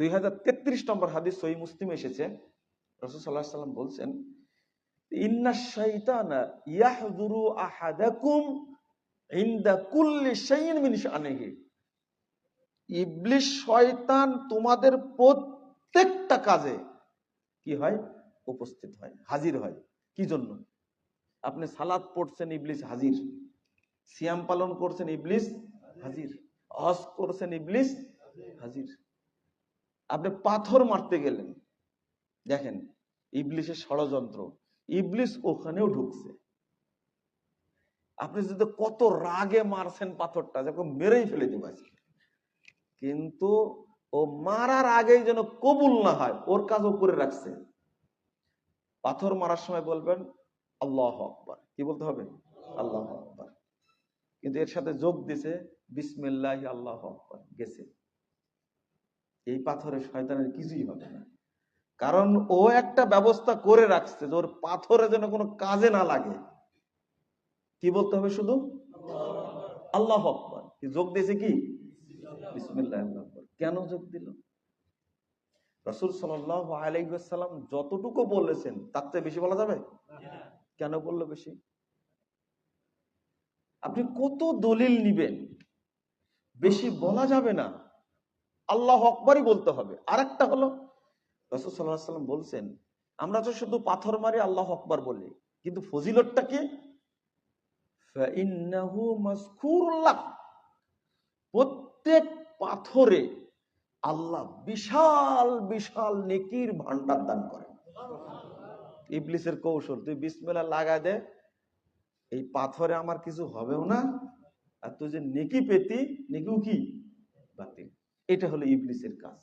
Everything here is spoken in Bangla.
2033 নম্বর হাদিস সহিহ মুসলিম এসেছে, রাসূল সাল্লাল্লাহু আলাইহি ওয়াসাল্লাম বলছেন, ইন্নাশ শাইতানা ইয়াহযুরু আহাদাকুম ইনদা কুল্লি শাইইন মিন শানিহি। ইবলিস শয়তান তোমাদের প্রত্যেকটা কাজে কি হয়? উপস্থিত হয়, হাজির হয়। কি জন্য? আপনি সালাত পড়ছেন, ইবলিস হাজির। সিয়াম পালন করছেন, ইবলিস হাজির। হজ করছেন, ইবলিস হাজির। আপনি পাথর মারতে গেলেন, দেখেন ইবলিসের ষড়যন্ত্র, ইবলিস ওখানেও ঢুকছে। আপনি যদি কত রাগে মারছেন পাথরটা, যখন মেরেই ফেলে দিবে, কিন্তু ও মারার আগেই যেন কবুল না হয়, ওর কাজও করে রাখছে। পাথর মারার সময় বলবেন আল্লাহু আকবার। কি বলতে হবে? আল্লাহু আকবার। কিন্তু এর সাথে যোগ দিছে বিসমিল্লাহি আল্লাহু আকবার, গেছে। এই পাথরে শয়তানের কিছুই হবে না, কারণ ও একটা ব্যবস্থা করে রাখছে যে ওর পাথরে যেন কোনো কাজে না লাগে। কি বলতে হবে? শুধু আল্লাহু আকবার। কি যোগ দিয়েছে? কি বিসমিল্লাহি আল্লাহু আকবার। কেন যোগ দিল? রাসূল সাল্লাল্লাহু আলাইহি ওয়াসাল্লাম যতটুকু বলেছেন তার চেয়ে বেশি বলা যাবে? কেন বললো বেশি? আপনি কত দলিল নিবেন, বেশি বলা যাবে না, আল্লাহু আকবারই বলতে হবে। আরেকটা হলো, রাসূল সাল্লাল্লাহু আলাইহি ওয়াসাল্লাম বলছেন, আমরা তো শুধু পাথর মারি, আল্লাহু আকবার বলি, কিন্তু ফজিলতটা কি? ফাইন্নাহু মাযকুরুল্লাহ। প্রত্যেক পাথরে আল্লাহ বিশাল বিশাল নেকির ভান্ডার দান করেন। ইবলিসের কৌশল, তুই বিসমিল্লাহ লাগাই দে, এই পাথরে আমার কিছু হবেও না, আর তুই যে নেকি পেতি, নেকিও কি বাতিল। এটা হলো ইবলিসের কাজ।